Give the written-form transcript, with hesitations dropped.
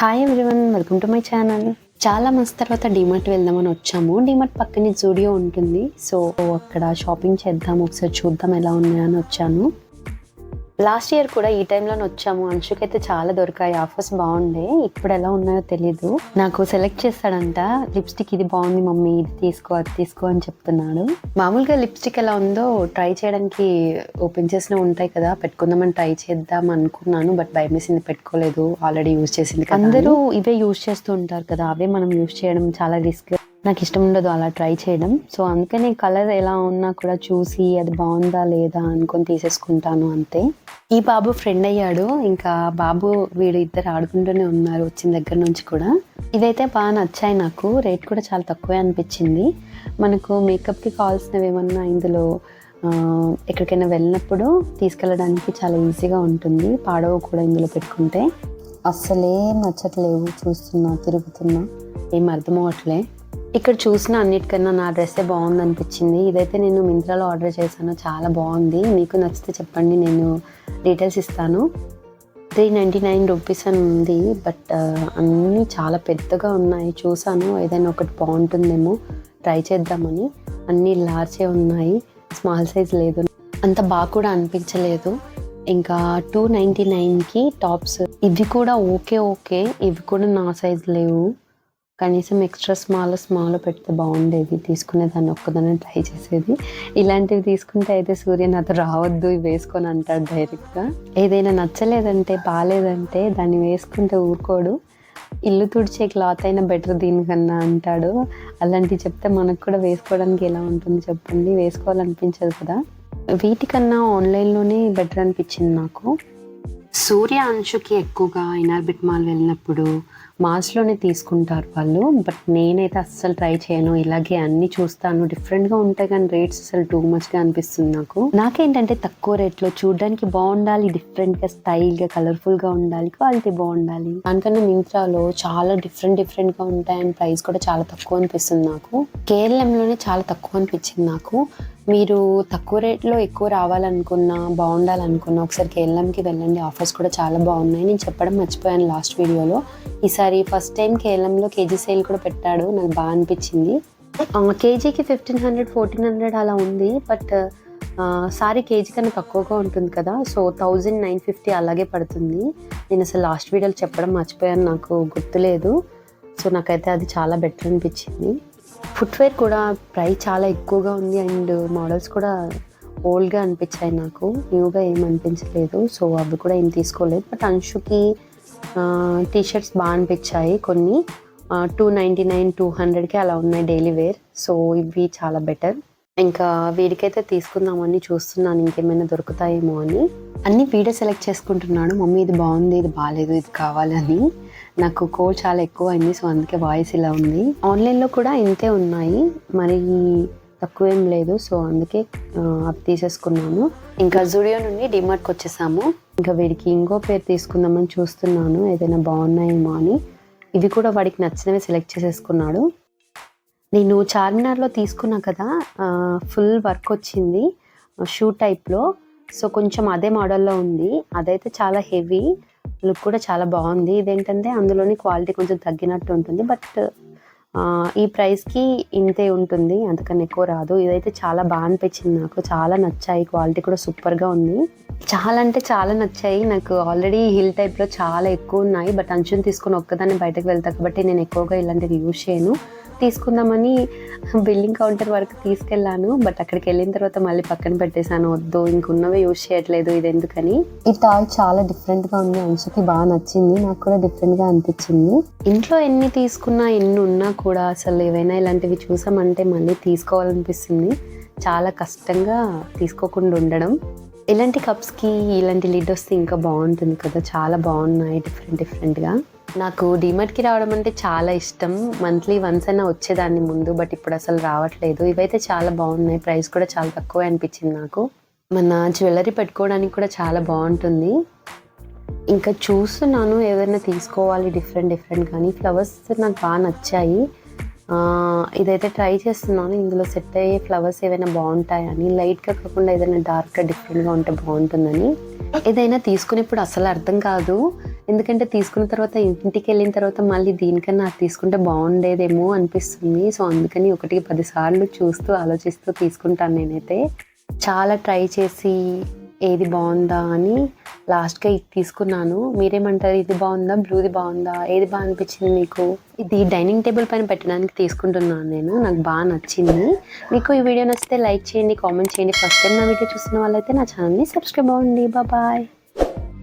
Hi everyone, welcome to my channel. చాలా months తర్వాత డీమార్ట్ వెళ్దామని వచ్చాము. డీమార్ట్ పక్కనే జూడియో ఉంటుంది, సో అక్కడ షాపింగ్ చేద్దాం, ఒకసారి చూద్దాం ఎలా ఉన్నాయని వచ్చాను. లాస్ట్ ఇయర్ కూడా ఈ టైంలోనే వచ్చాము. అంశుకైతే చాలా దొరికాయి, ఆఫర్స్ బాగుండే. ఇప్పుడు ఎలా ఉన్నాయో తెలీదు. నాకు సెలెక్ట్ చేస్తాడంట, లిప్స్టిక్ ఇది బాగుంది మమ్మీ, ఇది తీసుకో అది తీసుకో అని చెప్తున్నాడు. మామూలుగా లిప్స్టిక్ ఎలా ఉందో ట్రై చేయడానికి ఓపెన్ చేసిన ఉంటాయి కదా, పెట్టుకుందామని ట్రై చేద్దాం అనుకున్నాను. బట్ భయం వేసింది, పెట్టుకోలేదు, ఆల్రెడీ యూజ్ చేసింది. అందరూ ఇవే యూజ్ చేస్తూ ఉంటారు కదా, అవే మనం యూజ్ చేయడం చాలా రిస్క్. నాకు ఇష్టం ఉండదు అలా ట్రై చేయడం. సో అందుకని కలర్ ఎలా ఉన్నా కూడా చూసి అది బాగుందా లేదా అనుకొని తీసేసుకుంటాను అంతే. ఈ బాబు ఫ్రెండ్ అయ్యాడు, ఇంకా బాబు వీడు ఇద్దరు ఆడుకుంటూనే ఉన్నారు వచ్చిన దగ్గర నుంచి కూడా. ఇదైతే బాగా నచ్చాయి నాకు, రేట్ కూడా చాలా తక్కువే అనిపించింది. మనకు మేకప్కి కావాల్సినవి ఏమన్నా ఇందులో ఎక్కడికైనా వెళ్ళినప్పుడు తీసుకెళ్ళడానికి చాలా ఈజీగా ఉంటుంది. పాడవ కూడా ఇందులో పెట్టుకుంటే. అస్సలే నచ్చట్లేవు, చూస్తున్నా తిరుగుతున్నా ఏం అర్థం అవ్వట్లే. ఇక్కడ చూసిన అన్నిటికన్నా నా డ్రెస్సే బాగుంది అనిపించింది. ఇదైతే నేను మింత్రాలో ఆర్డర్ చేశాను, చాలా బాగుంది. మీకు నచ్చితే చెప్పండి, నేను డీటెయిల్స్ ఇస్తాను. 399 రూపీస్ అని ఉంది, బట్ అన్నీ చాలా పెద్దగా ఉన్నాయి. చూసాను ఏదైనా ఒకటి బాగుంటుందేమో ట్రై చేద్దామని. అన్నీ లార్జే ఉన్నాయి, స్మాల్ సైజ్ లేదు. అంత బాగా కూడా అనిపించలేదు. ఇంకా 299కి టాప్స్, ఇవి కూడా ఓకే, ఇవి కూడా నా సైజ్ లేవు. కనీసం ఎక్స్ట్రా స్మాల్ పెడితే బాగుండేది, తీసుకునేదాన్ని, ఒక్కదాన్ని ట్రై చేసేది. ఇలాంటివి తీసుకుంటే అయితే సూర్య నాతో రావద్దు, ఇవి వేసుకొని అంటాడు డైరెక్ట్గా. ఏదైనా నచ్చలేదంటే బాగాలేదంటే దాన్ని వేసుకుంటే ఊరుకోడు. ఇల్లు తుడిచే క్లాత్ అయినా బెటర్ దీనికన్నా అంటాడు. అలాంటివి చెప్తే మనకు కూడా వేసుకోవడానికి ఎలా ఉంటుంది చెప్పండి, వేసుకోవాలనిపించదు కదా. వీటికన్నా ఆన్లైన్లోనే బెటర్ అనిపించింది నాకు. సూర్య అంశుకి ఎక్కువగా ఇనార్బిట్ మాల్ వెళ్ళినప్పుడు మాల్స్లోనే తీసుకుంటారు వాళ్ళు, బట్ నేనైతే అస్సలు ట్రై చేయను. ఇలాగే అన్ని చూస్తాను, డిఫరెంట్గా ఉంటాయి కానీ రేట్స్ అసలు టూ మచ్గా అనిపిస్తుంది నాకేంటంటే తక్కువ రేట్లో చూడడానికి బాగుండాలి, డిఫరెంట్గా స్టైల్గా కలర్ఫుల్గా ఉండాలి, క్వాలిటీ బాగుండాలి. దానికన్నా మింత్రాలో చాలా డిఫరెంట్గా ఉంటాయి అండ్ ప్రైస్ కూడా చాలా తక్కువ అనిపిస్తుంది నాకు. కేఎల్ఎంలోనే చాలా తక్కువ అనిపించింది నాకు. మీరు తక్కువ రేట్లో ఎక్కువ రావాలనుకున్నా, బాగుండాలనుకున్నా ఒకసారి కేఎల్ఎంకి వెళ్ళండి, ఆఫర్స్ కూడా చాలా బాగున్నాయి. నేను చెప్పడం మర్చిపోయాను లాస్ట్ వీడియోలో. ఈసారి ఫస్ట్ టైం కేఎల్ఎంలో కేజీ సేల్ కూడా పెట్టాడు, నాకు బాగా అనిపించింది. కేజీకి 1500 1400 అలా ఉంది, బట్ సారీ కేజీ కన్నా తక్కువగా ఉంటుంది కదా, సో 1950 అలాగే పడుతుంది. నేను అసలు లాస్ట్ వీడియోలో చెప్పడం మర్చిపోయాను, నాకు గుర్తులేదు. సో నాకైతే అది చాలా బెటర్ అనిపించింది. ఫుట్వేర్ కూడా ప్రైస్ చాలా ఎక్కువగా ఉంది అండ్ మోడల్స్ కూడా ఓల్డ్గా అనిపించాయి నాకు, న్యూగా ఏం అనిపించలేదు. సో అవి కూడా ఏం తీసుకోలేదు. బట్ అంశుకి టీషర్ట్స్ బాగా అనిపించాయి కొన్ని. 299 200కి అలా ఉన్నాయి డైలీ వేర్. సో ఇవి చాలా బెటర్. ఇంకా వీడికైతే తీసుకుందామని చూస్తున్నాను, ఇంకేమైనా దొరుకుతాయేమో అని. అన్ని వీడియో సెలెక్ట్ చేసుకుంటున్నాడు, మమ్మీ ఇది బాగుంది, ఇది బాగాలేదు, ఇది కావాలని. నాకు కోల్డ్ చాలా ఎక్కువ అయింది, సో అందుకే వాయిస్ ఇలా ఉంది. ఆన్లైన్లో కూడా ఇంతే ఉన్నాయి, మరి తక్కువేం లేదు. సో అందుకే అవి తీసేసుకున్నాను. ఇంకా జూడియో నుండి డిమార్ట్కి వచ్చేసాము. ఇంకా వీడికి ఇంకో పేరు తీసుకుందామని చూస్తున్నాను, ఏదైనా బాగున్నాయేమో అని. ఇవి కూడా వాడికి నచ్చినవి సెలెక్ట్ చేసేసుకున్నాడు. నేను చార్మినార్లో తీసుకున్నా కదా, ఫుల్ వర్క్ వచ్చింది షూ టైప్లో. సో కొంచెం అదే మోడల్లో ఉంది, అదైతే చాలా హెవీ, లుక్ కూడా చాలా బాగుంది. ఇదేంటంటే అందులోని క్వాలిటీ కొంచెం తగ్గినట్టు ఉంటుంది, బట్ ఈ ప్రైస్కి ఇంతే ఉంటుంది, అంతకన్నా ఎక్కువ రాదు. ఇదైతే చాలా బాగా అనిపించింది నాకు, చాలా నచ్చాయి, క్వాలిటీ కూడా సూపర్గా ఉంది. చాలా అంటే చాలా నచ్చాయి నాకు. ఆల్రెడీ హిల్ టైప్లో చాలా ఎక్కువ ఉన్నాయి, బట్ అంచుని తీసుకుని ఒక్కదాన్ని బయటకు వెళ్తా కాబట్టి నేను ఎక్కువగా ఇలాంటివి యూజ్ చేయను. తీసుకుందామని బిల్లింగ్ కౌంటర్ వరకు తీసుకెళ్ళాను, బట్ అక్కడికి వెళ్ళిన తర్వాత మళ్ళీ పక్కన పెట్టేశాను, వద్దు ఇంకున్నవే యూజ్ చేయట్లేదు, ఇది ఎందుకని. ఈ టాయ్ చాలా డిఫరెంట్గా ఉంది, అంశుకి బాగా నచ్చింది, నాకు కూడా డిఫరెంట్గా అనిపించింది. ఇంట్లో ఎన్ని తీసుకున్నా ఎన్ని ఉన్నా కూడా అసలు ఏవైనా ఇలాంటివి చూసామంటే మళ్ళీ తీసుకోవాలనిపిస్తుంది. చాలా కష్టంగా తీసుకోకుండా ఉండడం. ఇలాంటి కప్స్కి ఇలాంటి లిడ్ వస్తే ఇంకా బాగుంటుంది కదా, చాలా బాగున్నాయి డిఫరెంట్గా. నాకు డిమార్ట్కి రావడం అంటే చాలా ఇష్టం, మంత్లీ వన్స్ అయినా వచ్చేదాన్ని ముందు, బట్ ఇప్పుడు అసలు రావట్లేదు. ఇవైతే చాలా బాగున్నాయి, ప్రైస్ కూడా చాలా తక్కువ అనిపించింది నాకు. మన జ్యువెలరీ పెట్టుకోవడానికి కూడా చాలా బాగుంటుంది. ఇంకా చూస్తున్నాను ఏదైనా తీసుకోవాలి డిఫరెంట్ కానీ. ఫ్లవర్స్ నాకు బాగా నచ్చాయి, ఇదైతే ట్రై చేస్తున్నాను. ఇందులో సెట్ అయ్యే ఫ్లవర్స్ ఏవైనా బాగుంటాయని, లైట్గా కాకుండా ఏదైనా డార్క్గా డిఫరెంట్గా ఉంటే బాగుంటుందని. ఏదైనా తీసుకునేప్పుడు అసలు అర్థం కాదు, ఎందుకంటే తీసుకున్న తర్వాత ఇంటికి వెళ్ళిన తర్వాత మళ్ళీ దీనికన్నా అది తీసుకుంటే బాగుండేదేమో అనిపిస్తుంది. సో అందుకని 1కి 10 సార్లు చూస్తూ ఆలోచిస్తూ తీసుకుంటాను నేనైతే. చాలా ట్రై చేసి ఏది బాగుందా అని లాస్ట్గా ఇది తీసుకున్నాను. మీరేమంటారు, ఇది బాగుందా బ్లూది బాగుందా, ఏది బాగా అనిపించింది మీకు? ఇది డైనింగ్ టేబుల్ పైన పెట్టడానికి తీసుకుంటున్నాను నేను, నాకు బాగా నచ్చింది. మీకు ఈ వీడియో నచ్చితే లైక్ చేయండి, కామెంట్ చేయండి. ఫస్ట్ టైం నా వీడియో చూస్తున్న వాళ్ళైతే నా ఛానల్ని సబ్స్క్రైబ్ అవ్వండి. బాయ్.